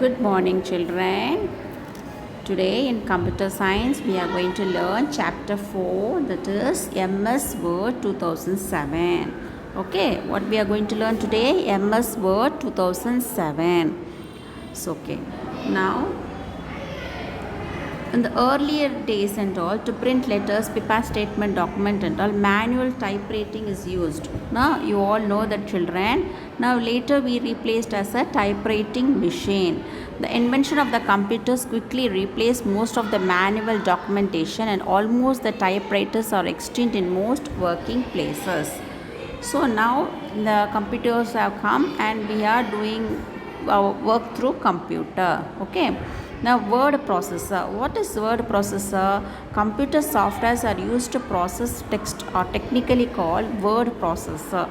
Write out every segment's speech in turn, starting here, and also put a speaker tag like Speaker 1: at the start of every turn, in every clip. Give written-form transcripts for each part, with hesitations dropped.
Speaker 1: Good morning, children. Today in computer science, we are going to learn chapter 4, that is MS Word 2007. Okay, what we are going to learn today? MS Word 2007. So, okay. Now, in the earlier days and all, to print letters, paper statement, document and all, manual typewriting is used. Now you all know that, children. Now later we replaced as a typewriting machine. The invention of the computers quickly replaced most of the manual documentation, and almost the typewriters are extinct in most working places. So now the computers have come and we are doing our work through computer. Okay. Now word processor. What is word processor? Computer softwares are used to process text, or technically called word processor.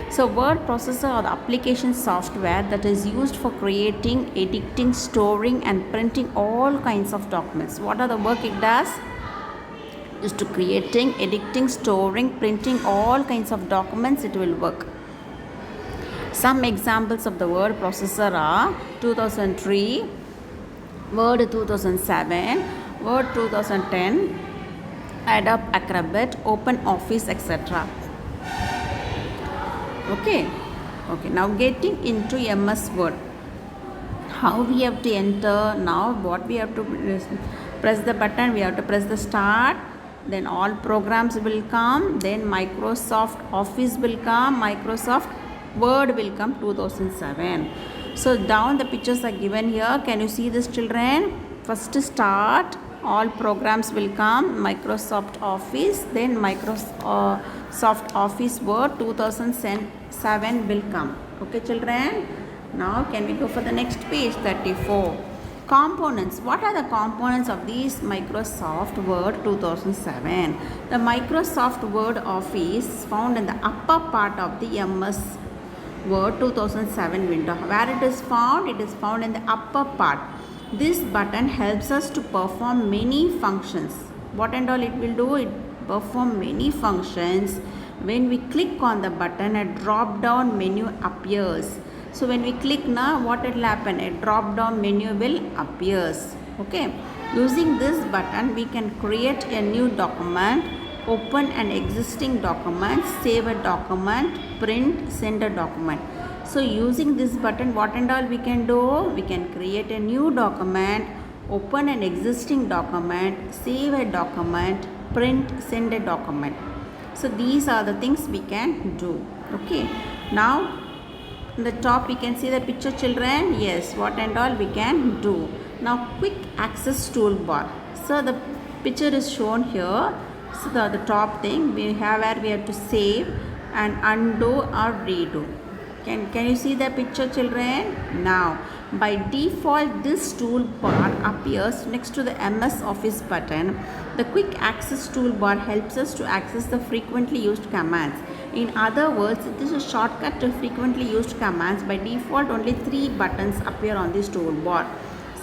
Speaker 1: So word processor are the application software that is used for creating, editing, storing and printing all kinds of documents. What are the work it does? Is to creating, editing, storing, printing all kinds of documents it will work. Some examples of the word processor are 2003, Word 2007, Word 2010, Adobe Acrobat, OpenOffice, etc. Okay. Now getting into MS Word. How we have to enter? Now what we have to press the button, we have to press the start, then all programs will come, then Microsoft Office will come, Microsoft Word will come 2007. So down the pictures are given here. Can you see this, children? First start, all programs will come, Microsoft Office, then Microsoft Office Word 2007 will come. Okay, children? Now can we go for the next page, 34. Components. What are the components of these Microsoft Word 2007? The Microsoft Word Office is found in the upper part of the MS Word 2007 window. Where it is found? It is found in the upper part. This button helps us to perform many functions. What and all it will do? It perform many functions. When we click on the button, a drop down menu appears. So when we click now, what will happen? A drop down menu will appears. Okay. Using this button, we can create a new document, open an existing document, save a document, print, send a document. So using this button, what and all we can do? We can create a new document, open an existing document, save a document, print, send a document. So these are the things we can do. Okay. Now in the top we can see the picture, children. Yes, what and all we can do. Now quick access toolbar. So the picture is shown here. So the top thing we have where we have to save and undo or redo. Can you see the picture, children? Now by default this toolbar appears next to the MS Office button. The quick access toolbar helps us to access the frequently used commands. In other words, it is a shortcut to frequently used commands. By default only 3 buttons appear on this toolbar: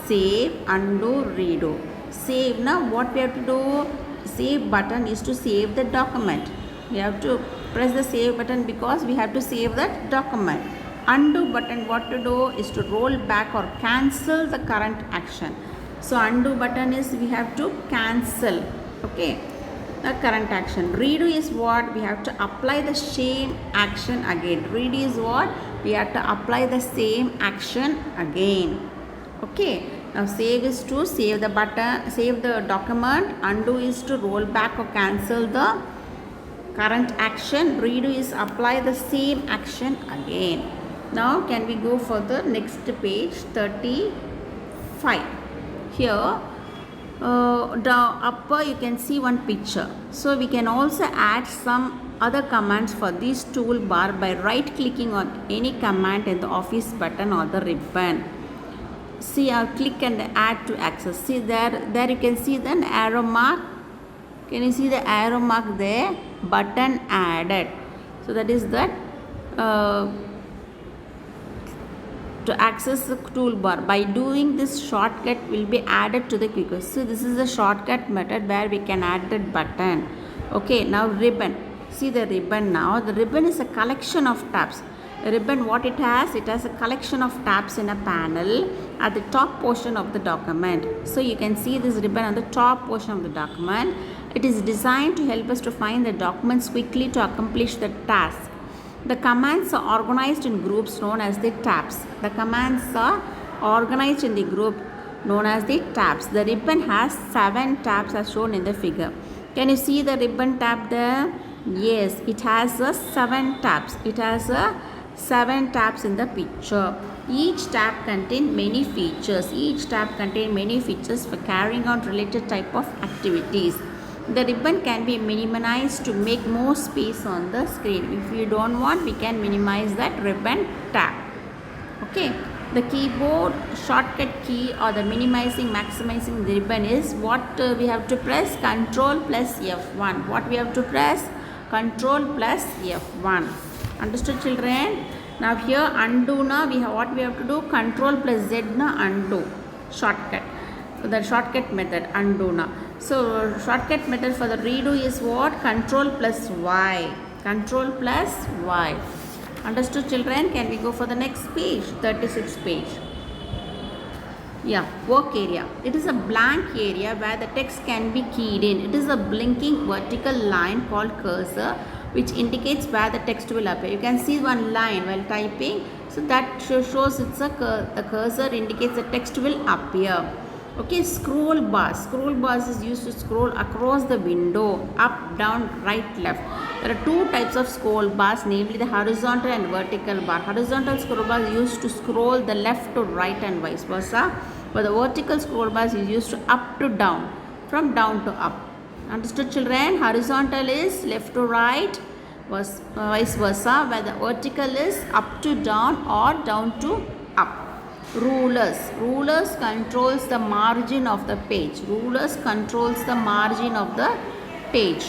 Speaker 1: save, undo, redo. Save. Now what we have to do? Save button is to save the document. We have to press the save button because we have to save that document. Undo button, what to do is to roll back or cancel the current action. So undo button is we have to cancel, okay, the current action. Redo is what? We have to apply the same action again. Redo is what? We have to apply the same action again. Okay. Now save is to save the button, save the document. Undo is to roll back or cancel the current action. Redo is apply the same action again. Now can we go for the next page, 35. Here down upper you can see one picture. So we can also add some other commands for this toolbar by right clicking on any command in the Office button or the ribbon. See, I'll click and add to access. See there you can see the arrow mark. Can you see the arrow mark there? Button added. So that is that to access the toolbar. By doing this, shortcut will be added to the quicker. So this is the shortcut method where we can add that button. Okay, now ribbon. See the ribbon now. The ribbon is a collection of tabs. A ribbon, what it has a collection of tabs in a panel at the top portion of the document. So you can see this ribbon on the top portion of the document. It is designed to help us to find the documents quickly to accomplish the task. The commands are organized in groups known as the tabs. The commands are organized in the group known as the tabs. The ribbon has 7 tabs as shown in the figure. Can you see the ribbon tab there? Yes, it has 7 tabs. It has 7 tabs in the picture. Each tab contains many features. Each tab contains many features for carrying out related type of activities. The ribbon can be minimized to make more space on the screen. If you don't want, we can minimize that ribbon tab. Okay. The keyboard shortcut key or the minimizing, maximizing the ribbon is what we have to press? Control plus F1. What we have to press? Control plus F1. Understood, children? Now here undo na what we have to do? Control plus Z na undo. Shortcut. The shortcut method undo na. So shortcut method for the redo is what? Control plus Y. Control plus Y. Understood, children? Can we go for the next page? 36th page. Yeah, work area. It is a blank area where the text can be keyed in. It is a blinking vertical line called cursor which indicates where the text will appear. You can see one line while typing. So that shows it's the cursor indicates the text will appear. Okay, scroll bars. Scroll bars is used to scroll across the window, up, down, right, left. There are 2 types of scroll bars, namely the horizontal and vertical bar. Horizontal scroll bar is used to scroll the left to right and vice versa. But the vertical scroll bar is used to up to down, from down to up. Understood, children? Horizontal is left to right, vice versa, where the vertical is up to down or down to up. Rulers. Rulers controls the margin of the page. Rulers controls the margin of the page.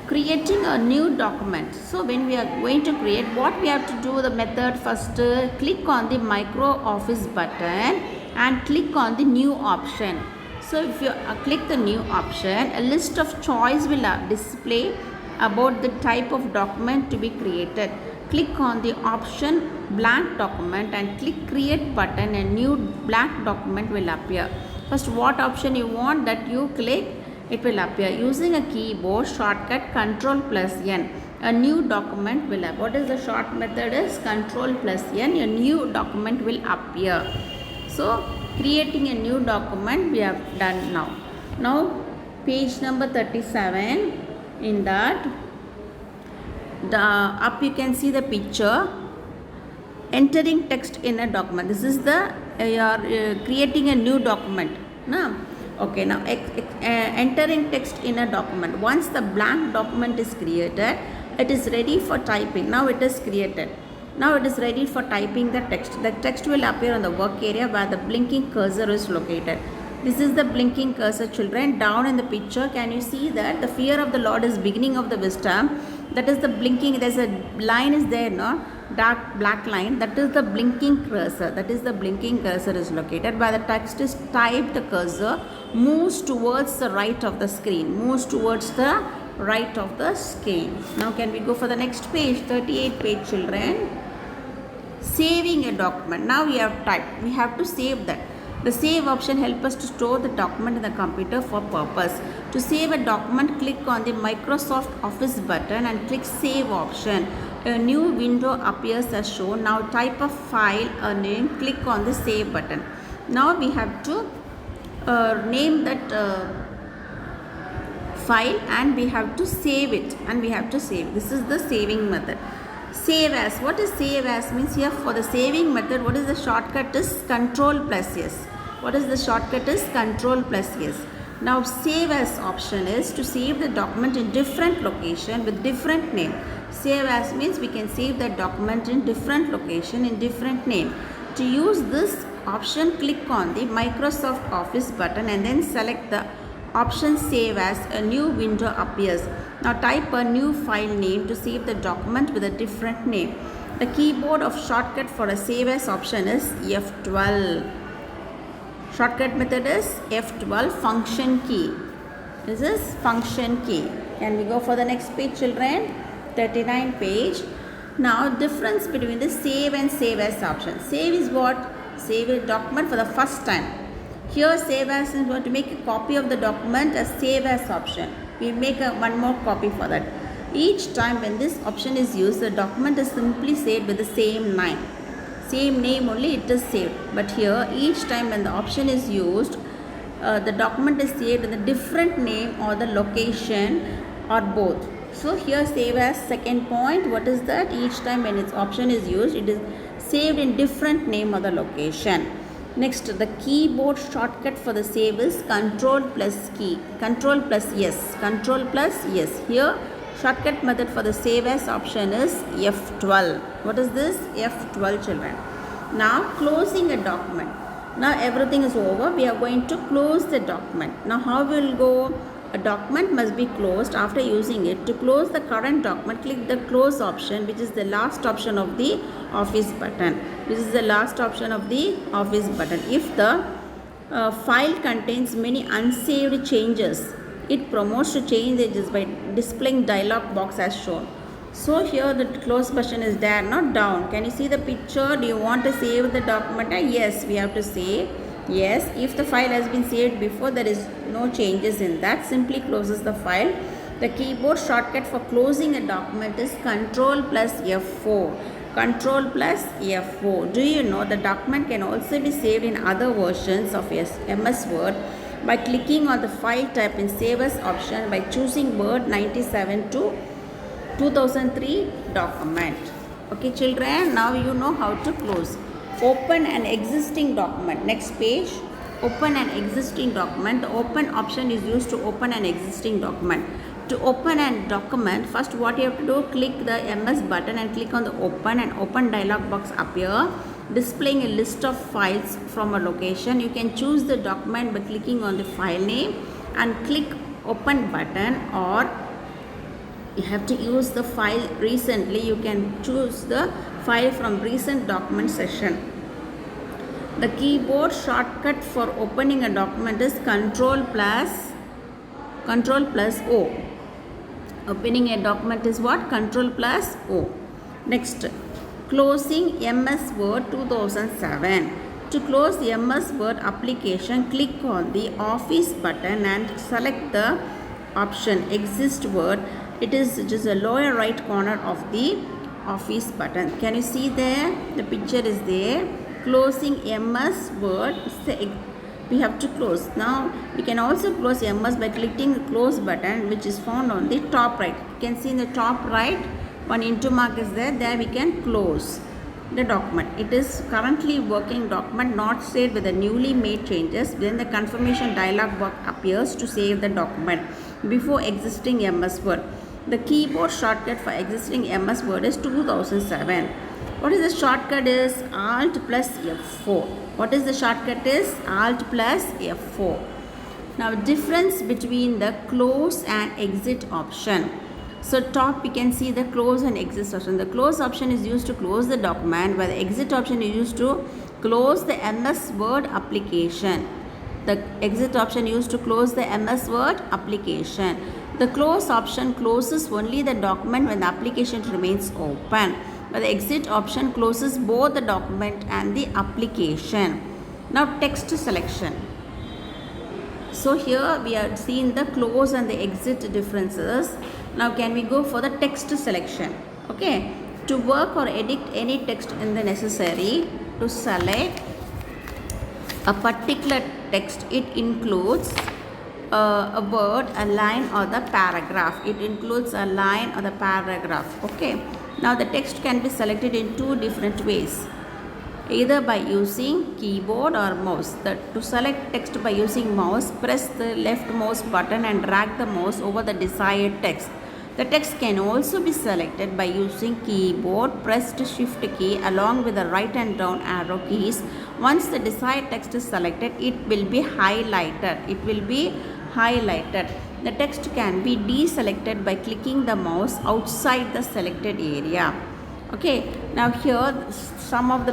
Speaker 1: Creating a new document. So when we are going to create, what we have to do, the method first, click on the micro office button and click on the new option. So if you click the new option, a list of choice will display about the type of document to be created. Click on the option blank document and click create button, and new blank document will appear. First, what option you want, that you click, it will appear. Using a keyboard shortcut Control plus N, a new document will appear. What is the short method is Control plus N, a new document will appear. So creating a new document we have done now. Now page number 37, in that up you can see the picture entering text in a document. This is the creating a new document. No? Okay, now entering text in a document. Once the blank document is created, it is ready for typing. Now it is created. Now it is ready for typing the text. The text will appear on the work area where the blinking cursor is located. This is the blinking cursor, children. Down in the picture, can you see that the fear of the Lord is beginning of the wisdom? That is the blinking. There's a line is there, no? Dark black line. That is the blinking cursor. That is the blinking cursor is located where the text is typed. The cursor moves towards the right of the screen. Moves towards the right of the screen. Now can we go for the next page? 38 page, children. Saving a document. Now we have typed. We have to save that. The save option helps us to store the document in the computer for purpose. To save a document, click on the Microsoft Office button and click Save option. A new window appears as shown. Now type a file, a name, click on the Save button. Now we have to name that file and we have to save it, and we have to save. This is the saving method. Save as. What is save as means? Here for the saving method, what is the shortcut is Control plus S. What is the shortcut is Control plus S. Now save as option is to save the document in different location with different name. Save as means we can save that document in different location in different name. To use this option, click on the Microsoft Office button and then select the option Save as. A new window appears. Now type a new file name to save the document with a different name. The keyboard of shortcut for a Save as option is F12. Shortcut method is F12 function key. This is function key. Can we go for the next page, children? 39 page. Now difference between the save and save as option. Save is what? Save a document for the first time. Here save as is what, to make a copy of the document as save as option. We make one more copy for that. Each time when this option is used, the document is simply saved with the same name. Same name only it is saved. But here each time when the option is used, the document is saved with a different name or the location or both. So here save as second point. What is that? Each time when its option is used, it is saved in different name or the location. Next, the keyboard shortcut for the save is Control plus key. Control plus yes. Control plus yes. Here shortcut method for the save as option is F12. What is this? F12, children. Now closing a document. Now everything is over. We are going to close the document. Now how will go? A document must be closed after using it. To close the current document, click the close option, which is the last option of the office button. This is the last option of the office button. If the file contains many unsaved changes, it promotes to changes by displaying dialog box as shown. So here the close button is there, not down. Can you see the picture? Do you want to save the document? Yes, we have to save. Yes, if the file has been saved before, there is no changes in that, simply closes the file. The keyboard shortcut for closing a document is Control plus F4. Control plus F4. Do you know the document can also be saved in other versions of MS Word by clicking on the file type in Save As option by choosing Word 97 to 2003 document. Okay children, now you know how to close. Open an existing document. Next page. Open an existing document. The open option is used to open an existing document. To open a document, first what you have to do, click the MS button and click on the open, and open dialog box appear, displaying a list of files from a location. You can choose the document by clicking on the file name and click open button, or you have to use the file recently. You can choose the file from recent document session. The keyboard shortcut for opening a document is Control plus O. Opening a document is what? Control plus O. Next, closing MS Word 2007. To close the MS Word application, click on the Office button and select the option Exit Word. It is just a lower right corner of the Office button. Can you see there? The picture is there. Closing MS Word, we have to close. Now we can also close MS by clicking the close button, which is found on the top right. You can see in the top right one into mark is there. There we can close the document. It is currently working document, not saved with the newly made changes. Then the confirmation dialog box appears to save the document before exiting MS Word. The keyboard shortcut for exiting MS Word is 2007. What is the shortcut is Alt plus F4. What is the shortcut is Alt plus F4. Now difference between the close and exit option. So top we can see the close and exit option. The close option is used to close the document, while the exit option is used to close the MS Word application. The exit option used to close the MS Word application. The close option closes only the document when the application remains open, but the exit option closes both the document and the application. Now text selection. So here we are seeing the close and the exit differences. Now can we go for the text selection? Okay. To work or edit any text in the necessary, to select a particular text, it includes a word, a line or the paragraph. It includes a line or the paragraph. Okay. Now the text can be selected in two different ways, either by using keyboard or mouse. To select text by using mouse, press the left mouse button and drag the mouse over the desired text. The text can also be selected by using keyboard, press the shift key along with the right and down arrow keys. Once the desired text is selected, it will be highlighted. The text can be deselected by clicking the mouse outside the selected area. Okay, now here some of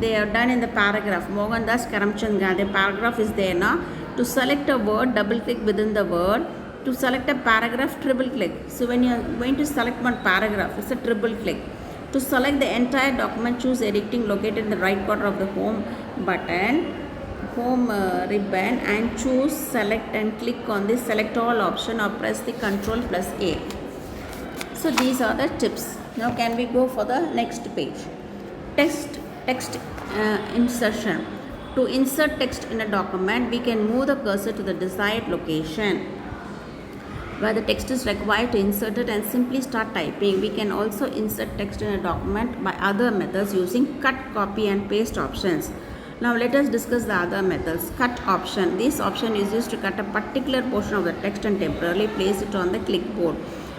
Speaker 1: they are done in the paragraph. Mohandas Karamchand Gandhi paragraph is there now. To select a word, double click within the word. To select a paragraph, triple click. So when you are going to select one paragraph, it's a triple click. To select the entire document, choose editing located in the right corner of the home button, ribbon, and choose select and click on the select all option or press the Ctrl plus A. So these are the tips. Now can we go for the next page? Text insertion. To insert text in a document, we can move the cursor to the desired location where the text is required to insert it and simply start typing. We can also insert text in a document by other methods using cut, copy and paste options. Now let us discuss the other methods. Cut option. This option is used to cut a particular portion of the text and temporarily place it on the clipboard.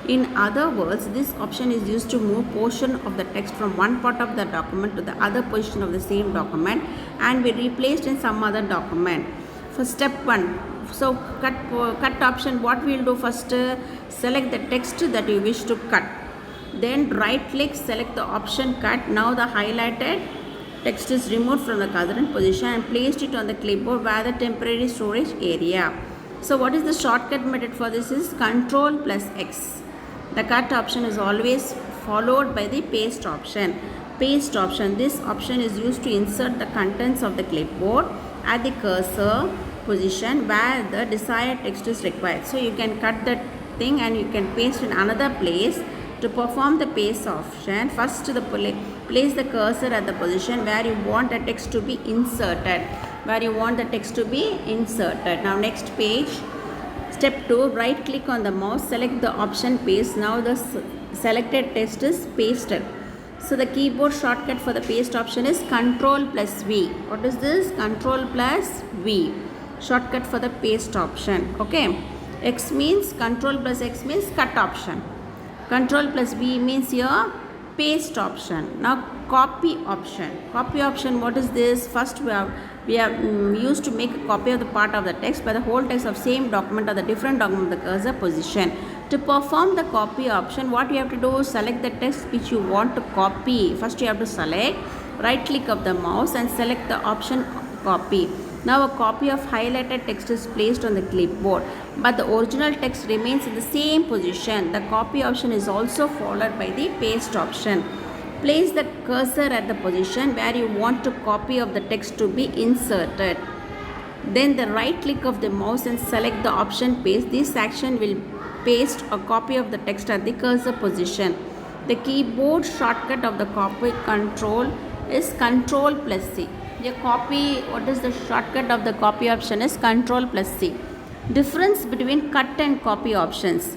Speaker 1: In other words, this option is used to move portion of the text from one part of the document to the other position of the same document and be replaced in some other document. For step 1, so cut option, what we will do first, select the text that you wish to cut. Then right click, select the option cut. Now the highlighted text is removed from the current position and placed it on the clipboard where the temporary storage area. So what is the shortcut method for this is Ctrl plus X. The cut option is always followed by the paste option. Paste option. This option is used to insert the contents of the clipboard at the cursor position where the desired text is required. So you can cut that thing and you can paste in another place. To perform the paste option, first place the cursor at the position where you want the text to be inserted. Now next page. Step 2, right click on the mouse, select the option paste. Now the selected text is pasted. So the keyboard shortcut for the paste option is Ctrl plus V. What is this? Ctrl plus V. Shortcut for the paste option. Okay. X means Ctrl plus X means cut option. Ctrl plus V means your paste option. Now copy option. Copy option, what is this? First we have used to make a copy of the part of the text by the whole text of same document or the different document of the cursor position. To perform the copy option, what you have to do is select the text which you want to copy. First you have to select, right click of the mouse and select the option copy. Now a copy of highlighted text is placed on the clipboard, but the original text remains in the same position. The copy option is also followed by the paste option. Place the cursor at the position where you want to copy of the text to be inserted. Then the right click of the mouse and select the option paste. This action will paste a copy of the text at the cursor position. The keyboard shortcut of the copy control is Ctrl plus C. The copy, what is the shortcut of the copy option is Ctrl plus C. Difference between cut and copy options.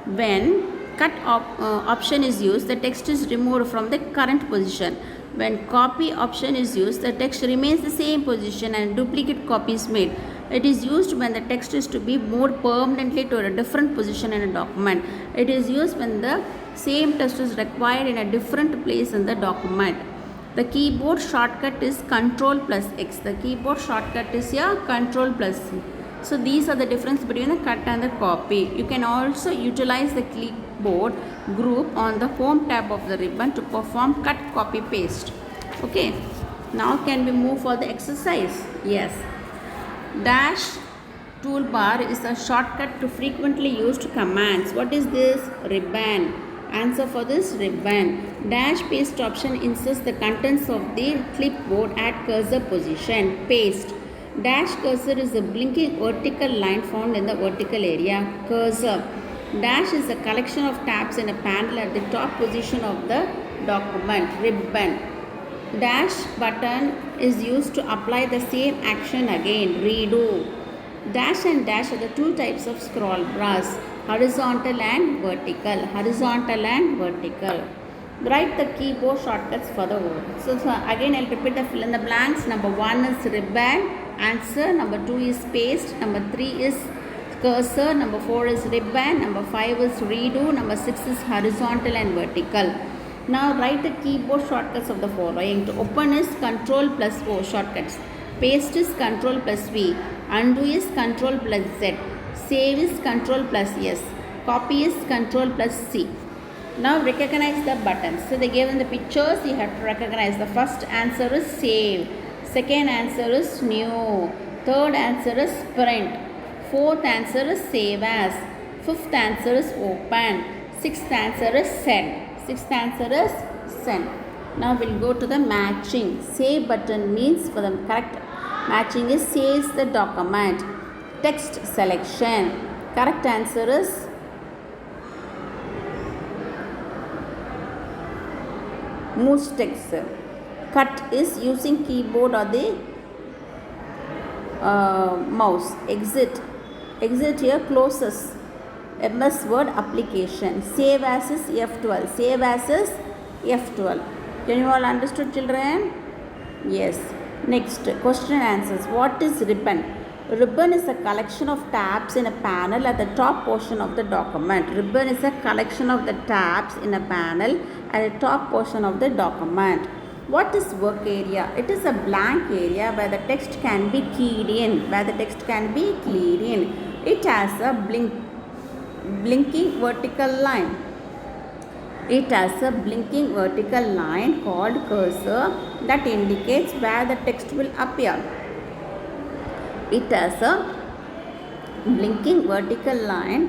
Speaker 1: When cut option is used, the text is removed from the current position. When copy option is used, the text remains the same position and duplicate copy is made. It is used when the text is to be moved permanently to a different position in a document. It is used when the same text is required in a different place in the document. The keyboard shortcut is Ctrl plus X. The keyboard shortcut is here Ctrl plus C. So these are the difference between the cut and the copy. You can also utilize the clipboard group on the home tab of the ribbon to perform cut, copy, paste. Okay. Now can we move for the exercise? Yes. Dash toolbar is a shortcut to frequently used commands. What is this? Ribbon. Answer for this, ribbon. Dash paste option inserts the contents of the clipboard at cursor position. Paste. Dash cursor is a blinking vertical line found in the vertical area. Cursor. Dash is a collection of tabs in a panel at the top position of the document. Ribbon. Dash button is used to apply the same action again. Redo. Dash and dash are the two types of scroll bars. Horizontal and vertical. Horizontal and vertical. Write the keyboard shortcuts for the word. So again I'll repeat the fill in the blanks. Number 1 is ribbon. Answer. Number 2 is paste. Number 3 is cursor. Number 4 is ribbon. Number 5 is redo. Number 6 is horizontal and vertical. Now write the keyboard shortcuts of the following. To open is Ctrl plus O shortcuts. Paste is Ctrl plus V. Undo is Ctrl plus Z. Save is Ctrl plus S. Copy is Ctrl plus C. Now recognize the buttons. So they gave in the pictures, you have to recognize. The first answer is save. Second answer is new. Third answer is print. Fourth answer is save as. Fifth answer is open. Sixth answer is send. Sixth answer is send. Now we'll go to the matching. Save button means for the correct matching is saves the document. Text selection. Correct answer is moves text. Cut is using keyboard or the mouse. Exit here closes MS Word application. Save as is F12. Save as is F12. Can you all understood, children? Yes. Next, question and answers. What is ribbon? Ribbon is a collection of tabs in a panel at the top portion of the document. Ribbon is a collection of the tabs in a panel at the top portion of the document. What is work area? It is a blank area where the text can be keyed in. It has a blinking vertical line. It has a blinking vertical line called cursor that indicates where the text will appear. It has a blinking vertical line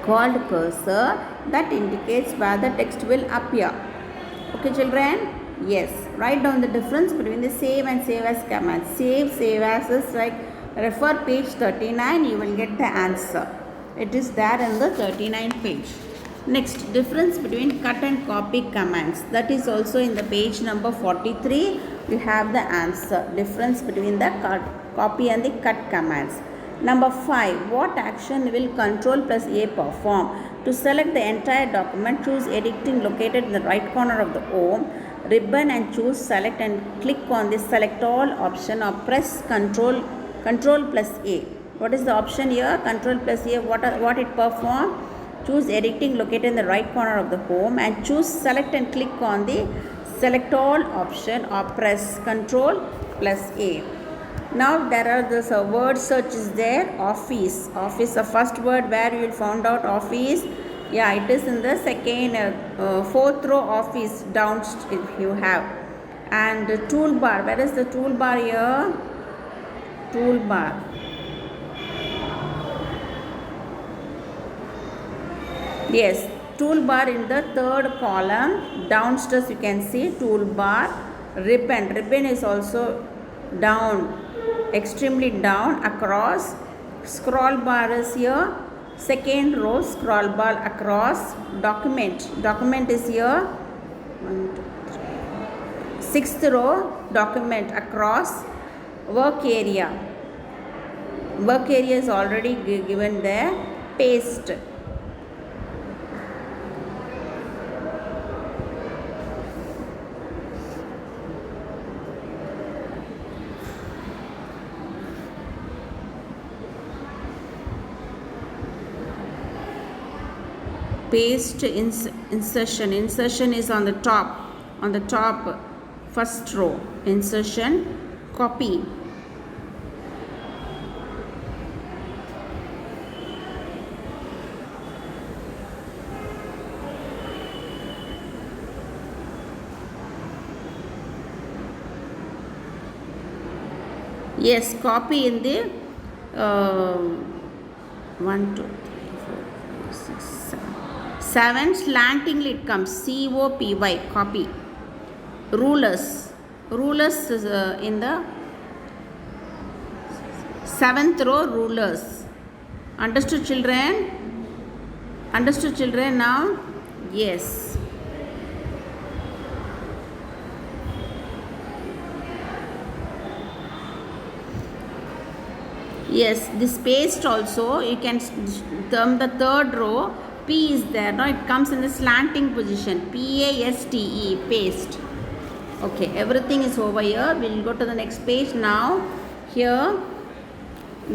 Speaker 1: called cursor that indicates where the text will appear. Okay, children? Yes. Write down the difference between the save and save as commands. Save as is like refer page 39, you will get the answer. It is there in the 39 page. Next, difference between cut and copy commands. That is also in the page number 43. You have the answer. Difference between the copy and the cut commands. Number 5. What action will Control plus A perform? To select the entire document, choose editing located in the right corner of the home ribbon and choose select and click on the select all option or press Control plus A. What is the option here? Control plus A. What it perform? Choose editing located in the right corner of the home and choose select and click on the select all option or press Control plus A. Now there are this word search is there. Office, the first word where you will find out office. Yeah, it is in the second fourth row office down you have. And toolbar, where is the toolbar here? Toolbar. Yes, toolbar in the third column. Downstairs you can see toolbar. Ribbon is also down, extremely down across. Scroll bar is here. Second row scroll bar across. Document is here. 1, 2, 3. Sixth row document across. Work area is already given there. Paste. Paste insertion is on the top first row. Insertion. Copy. Yes, copy in the 1, 2, 3, 4, 5, 6, 7. 7 slantingly it comes. COPY. Copy. Rulers is in the 7th row. Rulers. Understood, children? Now? Yes. Yes, this paste also you can term the third row. P is there. Now it comes in the slanting position. PASTE. Paste. Okay, everything is over here. We will go to the next page now. Here,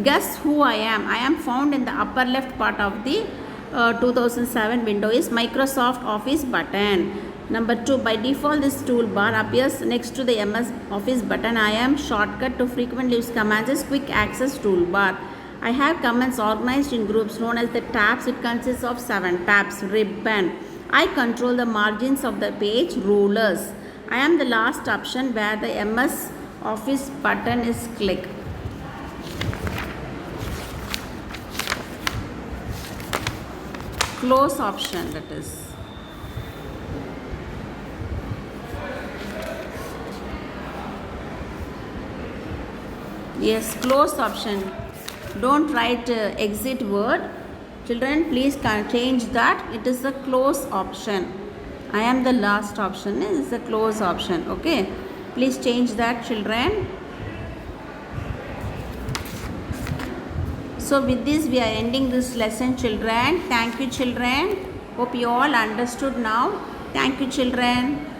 Speaker 1: guess who I am. I am found in the upper left part of the 2007 window is Microsoft Office button. Number 2, by default this toolbar appears next to the MS Office button. I am shortcut to frequently use commands as quick access toolbar. I have commands organized in groups known as the tabs. It consists of 7 tabs. Ribbon. I control the margins of the page. Rulers. I am the last option where the MS Office button is clicked. Close option, that is. Yes, close option. Don't write exit word. Children, please change that. It is the close option. I am the last option. It is the close option. Okay. Please change that, children. So with this we are ending this lesson, children. Thank you, children. Hope you all understood now. Thank you, children.